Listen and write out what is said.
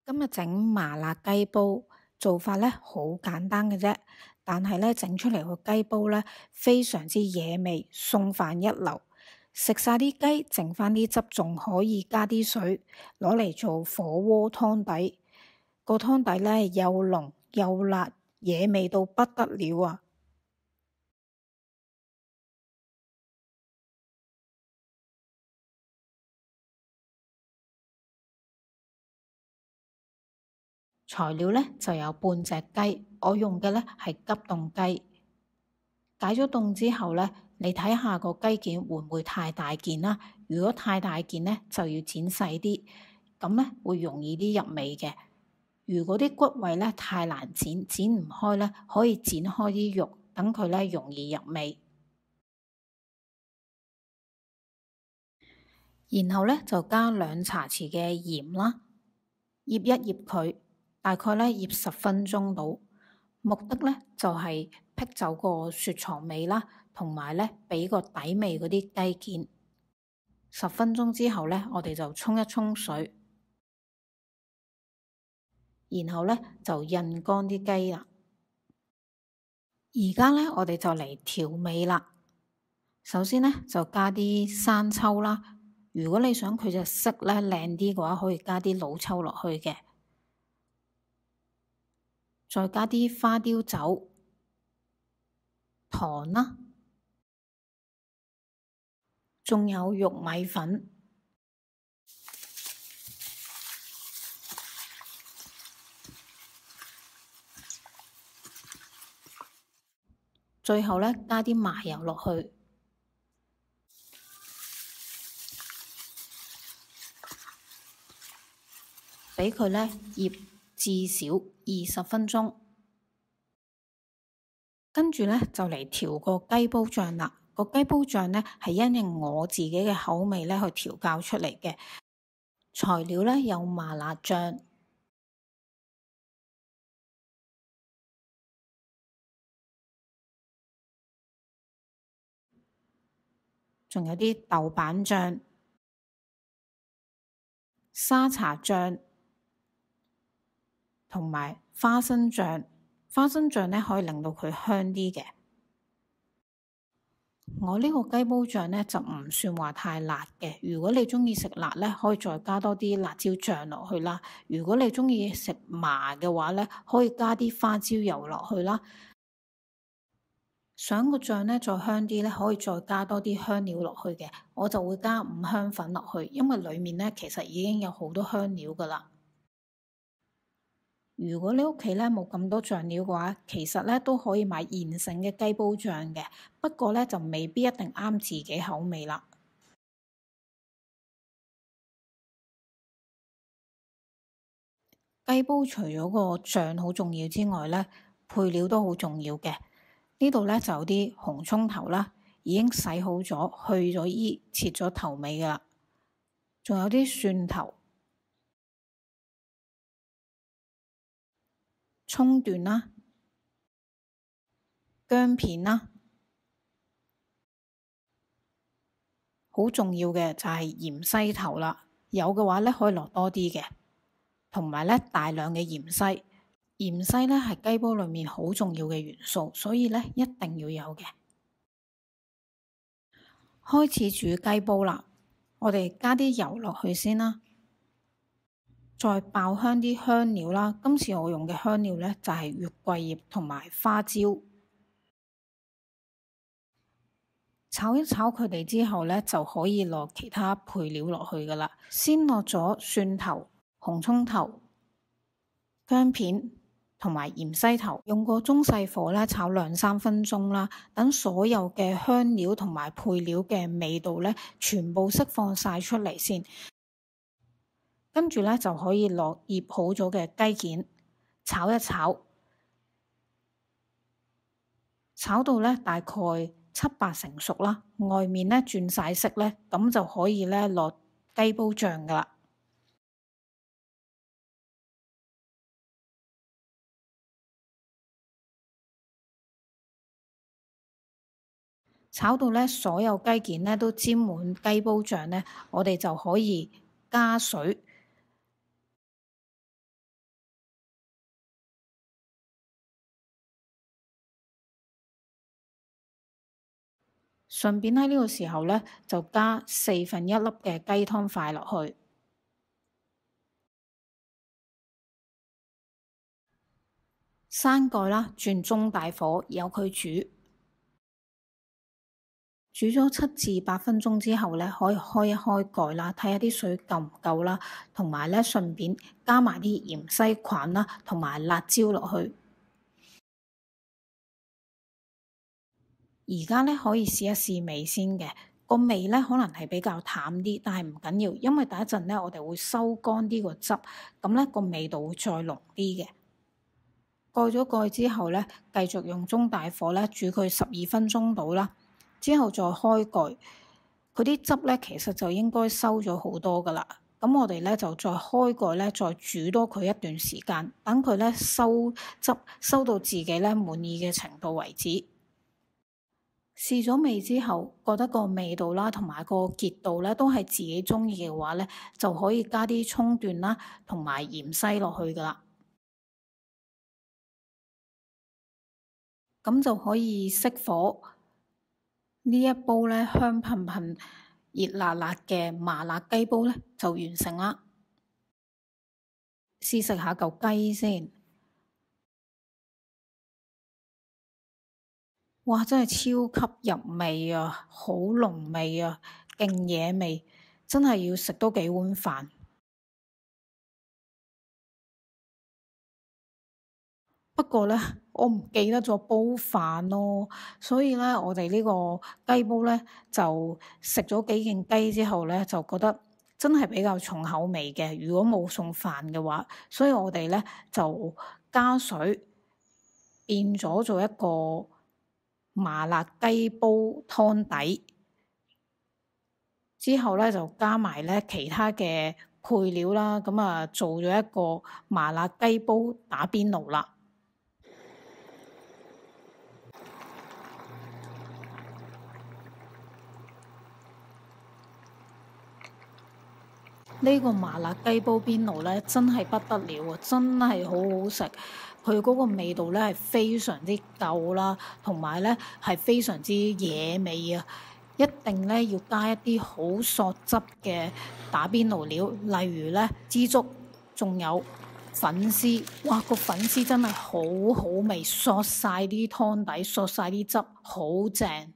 今日整麻辣雞煲，做法咧好簡單嘅啫，但係咧整出嚟個雞煲咧非常之惹味，餸飯一流。食晒啲雞，剩翻啲汁，仲可以加啲水，攞嚟做火鍋湯底。個湯底咧又濃又辣，惹味到不得了啊！材料咧就有半隻雞，我用嘅咧係急凍雞。解咗凍之後咧，你睇下個雞件會唔會太大件啦？如果太大件咧，就要剪細啲，咁咧會容易啲入味嘅。如果啲骨位咧太難剪，剪唔開咧，可以剪開啲肉，等佢咧容易入味。然後咧就加2茶匙嘅鹽啦，醃一醃佢，大概咧醃10分鐘到。目的咧就係辟走個雪藏味啦，同埋咧俾個底味嗰啲雞件。10分鐘之後咧，我哋就沖一沖水，然後咧就印乾啲雞啦。而家咧我哋就嚟調味啦。首先咧就加啲生抽啦。如果你想佢隻色咧靚啲嘅話，可以加啲老抽落去嘅。再加啲花雕酒、糖啦，仲有玉米粉。最後咧加啲麻油落去，俾佢咧醃至少20分鐘。跟住咧就嚟調個雞煲醬啦。個雞煲醬咧係因應我自己嘅口味咧去調教出嚟嘅。材料咧有麻辣醬，仲有啲豆瓣醬、沙茶醬同埋花生醬。花生醬咧可以令到佢香啲嘅。我呢個雞煲醬呢，就唔算話太辣嘅，如果你鍾意食辣呢，可以再加多啲辣椒醬落去啦。如果你鍾意食麻嘅話呢，可以加啲花椒油落去啦。想個醬呢再香啲呢，可以再加多啲香料落去嘅。我就會加五香粉落去，因為裡面呢其實已經有好多香料噶啦。如果你屋企咧冇咁多醬料嘅話，其實咧都可以買現成嘅雞煲醬嘅，不過咧就未必一定啱自己口味啦。雞煲除咗個醬好重要之外咧，配料都好重要嘅。呢度咧就有啲紅葱頭啦，已經洗好咗，去咗衣，切咗頭尾噶啦，仲有啲蒜頭、葱段啦、薑片啦。好重要嘅就係芫茜頭啦，有嘅話咧可以落多啲嘅，同埋咧大量嘅芫茜。芫茜咧係雞煲裡面好重要嘅元素，所以咧一定要有嘅。開始煮雞煲啦，我哋加啲油落去先啦，再爆香啲香料啦。今次我用嘅香料咧就係月桂葉同埋花椒。炒一炒佢哋之後呢，就可以落其他配料落去噶啦。先落咗蒜頭、紅葱頭、薑片同埋芫茜頭，用個中細火呢炒2-3分鐘啦。等所有嘅香料同埋配料嘅味道呢，全部釋放晒出嚟先。跟住呢，就可以落醃好咗嘅雞件，炒一炒，炒到呢大概7-8成熟啦，外面咧轉晒色咧，咁就可以咧落雞煲醬噶啦。炒到咧所有雞件咧都沾滿雞煲醬咧，我哋就可以加水。順便喺呢個時候呢，就加1/4粒嘅雞湯塊落去，閂蓋啦，轉中大火，由佢煮。煮咗7至8分鐘之後呢，可以開一開蓋啦，睇下啲水夠唔夠啦，同埋呢順便加埋啲芫茜菌啦，同埋辣椒落去。而家呢可以試一試味先嘅，個味呢可能係比較淡啲，但係唔緊要，因為第一陣呢我哋會收乾啲個汁，咁呢個味道會再濃啲嘅。蓋咗蓋之後呢，繼續用中大火呢煮佢12分鐘到啦。之後再開蓋，佢啲汁咧其實就應該收咗好多噶啦。咁我哋咧就再開蓋咧，再煮多佢一段時間，等佢咧收汁收到自己咧滿意嘅程度為止。試咗味之後，覺得個味道啦同埋個結度咧都係自己中意嘅話咧，就可以加啲葱段啦同埋芫茜落去噶啦。咁就可以熄火。呢一煲咧香噴噴、熱辣辣嘅麻辣雞煲咧就完成啦。試食下嚿雞先，哇！真係超級入味啊，好濃味啊，勁惹味，真係要食多幾碗飯。不過咧，我唔記得咗煲飯咯，所以咧，我哋呢個雞煲咧就食咗幾件雞之後咧，就覺得真係比較重口味嘅。如果冇送飯嘅話，所以我哋咧就加水變咗做一個麻辣雞煲湯底，之後咧就加埋咧其他嘅配料啦，咁啊做咗一個麻辣雞煲打邊爐啦。呢個麻辣雞煲邊爐咧，真係不得了啊！真係好好食，佢嗰個味道咧係非常之夠啦，同埋咧係非常之惹味啊！一定咧要加一啲好索汁嘅打邊爐料，例如咧枝竹，仲有粉絲。哇！個粉絲真係好好味，索晒啲湯底，索晒啲汁，好正。